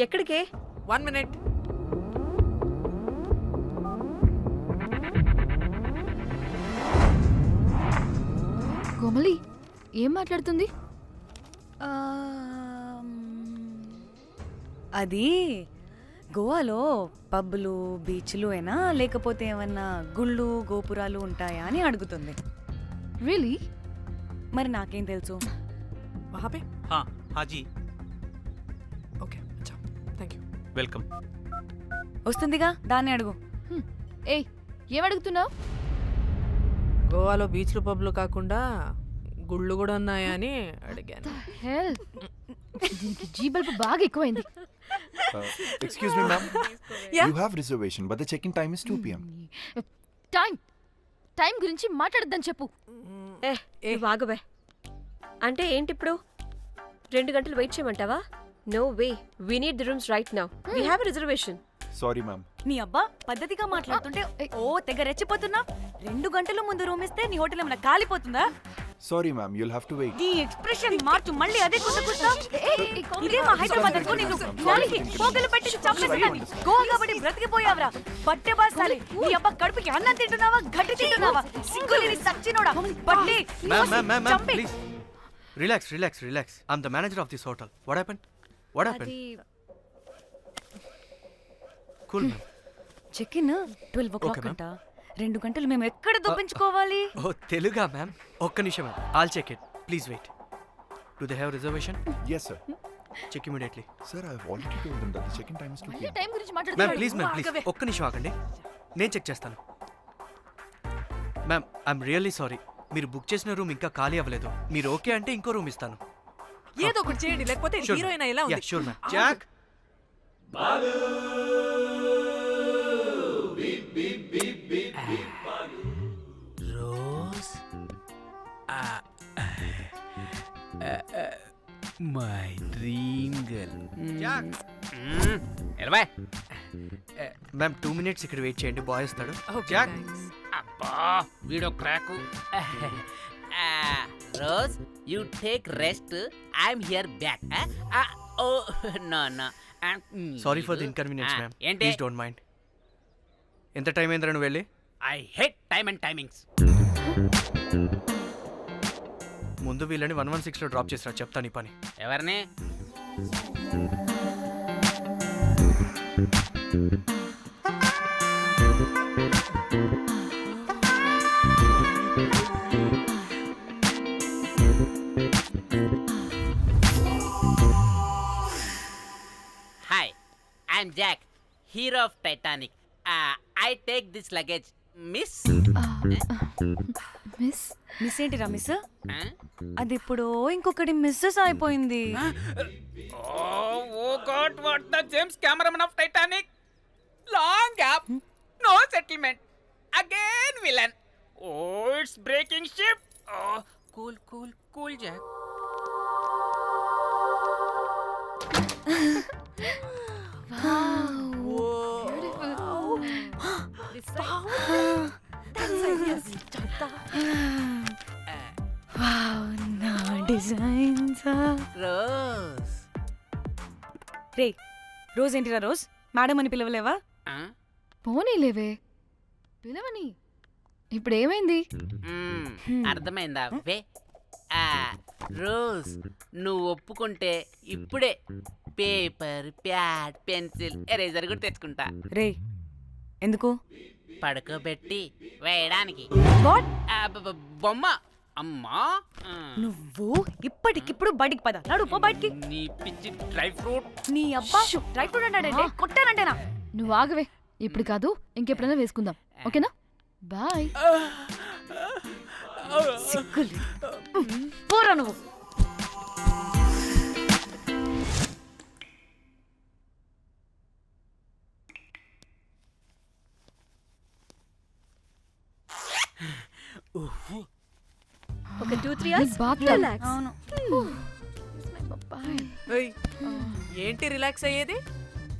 ఎక్కడికే? 1 minute. కోమలి ఏం మాట్లాడుతుంది? అది గోవాలో పబ్బులు బీచ్లు అయినా లేకపోతే ఏమన్నా గుళ్ళు గోపురాలు ఉంటాయా అని అడుగుతుంది. రియలీ? మరి నాకేం తెలుసు? वहाँ पे? हाँ हाँ जी Okay, अच्छा. Thank you. वेलकम. వస్తుందిగా, దాన్ని అడుగు. ఏయ్ ఏం అడుగుతున్నావు? గోవాలో బీచ్లు పబ్లు కాకుండా గుళ్ళు కూడా ఉన్నాయా అని అడిగాను. హెల్ దీనికి జీ బల్బ్ బాగా ఎక్కువైంది. Excuse me, ma'am. Yeah? You have reservation, but the check-in time is 2 p.m. Time గురించి మాట్లాడద్దని చెప్పు. నువ్వు ఆగుబే. అంటే ఏంటి ఇప్పుడు 2 గంటలు వెయిట్ చేయమంటావా? No way, we need the rooms right now. We have reservation. Sorry, ma'am. నీ అబ్బా పద్ధతిగా మాట్లాడుతుంటే ఓ తెగ రెచ్చిపోతున్నా. 2 గంటల ముందు రూమ్ ఇస్తే నీ హోటల్ ఏమైనా కాలిపోతుందా? Sorry, ma'am. You'll have to wait. నీ ఎక్స్ప్రెషన్ మార్చు, మళ్ళీ అదే కుసకుస్తా. ఇదే మా హైదరాబాద్ అనుకో. నేను నాలికి పోగలు పెట్టి చంపేస్తాను. గోవా కాబట్టి బ్రతికిపోయావరా బట్టే బాసాలి. నీ అబ్బా కడుపుకి అన్నం తింటున్నావా, గడ్డి తింటున్నావా? సింగులేని సచ్చినోడా బట్టే. Ma'am, please. Relax. I'm the manager of this hotel. What happened? Cool, ma'am. Check in 12 o'clock Okay, ma'am. అంట. 2 గంటలు మేము ఎక్కడ దొప్పించుకోవాలి? Oh, Teluga, ma'am. ఒక్క నిమిషం, ma'am. I'll check it. Please wait. Do they have reservation? Yes, sir. Check immediately. Sir, I've already told them that the check-in time is 2 p.m. Time గురించి Ma'am, మాట్లాడుతున్నాడు. please. ఒక్క నిమిషం ఆగండి. నేను check చేస్తాను. Ma'am, I'm really sorry. మీరు book చేసిన room ఇంకా ఖాళీ అవ్వలేదు. మీరు ఓకే అంటే ఇంకో రూమ్ ఇస్తాను. ఏదో ఒకటి చేయండి, లేకపోతే హీరోయిన్ ఎలా ఉంది? Sure ma'am. Jack Rose my dream girl. Jack ఎలవా మ్యామ్ 2 minutes ఇక్కడ వెయిట్ చేయండి. బాయ్ వస్తాడు. Okay, Jack thanks. అబ్బా వీడో క్రాకు. Rose you take rest, I'm here back. Oh no no sorry for the inconvenience ma'am. ఏంటి? Please don't mind. ఎంత time అయిందిరా నువ్వు వెళ్ళి? I hate time and timings. ముందు వీళ్ళని 116లో డ్రాప్ చేసిరా, చెప్తాను ఈ పని. ఎవరిని? Hi, I'm Jack, hero of Titanic. I take this luggage miss. Miss ఏంటిరా మిస్? అది ఇప్పుడు ఇంకొకటి మిస్సెస్ అయిపోయింది. Oh God, what the James cameraman of Titanic. Long gap, no settlement, again villain. Oh it's breaking ship. Cool cool cool Jack. నా designs. Rose రే Rose ఏంటిరా Rose? Madam అని పిలవలేవా? పోనీలేవే పిలవని. ఇప్పుడు ఏమైంది? అర్థమైందా? వే రోజ్, నువ్వు ఒప్పుకుంటే ఇప్పుడే పేపర్, ప్యాడ్, పెన్సిల్, ఎరేజర్ కూడా తెచ్చుకుంటా. రే ఎందుకు? పడుకోబెట్టి వేయడానికి. వాట్? బొమ్మ. అమ్మా, నువ్వు ఇప్పటికిప్పుడు బయటికి పద. నడు పో బయటికి. నీ పిచ్చి డ్రై ఫ్రూట్. నీ అబ్బా డ్రై ఫ్రూట్ అన్నాడంటే కొట్టానంటేనా? నువ్వు ఆగవే. ఇప్పుడు కాదు, ఇంకెప్పుడైనా వేసుకుందాం. ఓకేనా? బాయ్. సిగ్గులు పోరా నువ్వు. ఒక 2-3 hours బాత్ రిలాక్స్. అవును. ఏయ్, ఏంటి రిలాక్స్ అయ్యేది?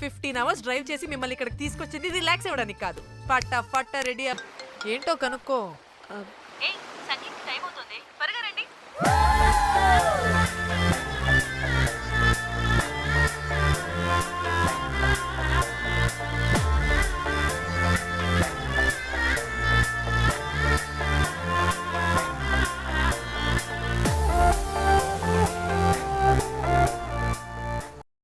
15 hours డ్రైవ్ చేసి మిమ్మల్ని ఇక్కడికి తీసుకొచ్చింది రిలాక్స్ అవ్వడానికి కాదు. ఫట్ట రెడీ ఏంటో కనుక్కో. సంగీత్ టైం అవుతుంది, త్వరగా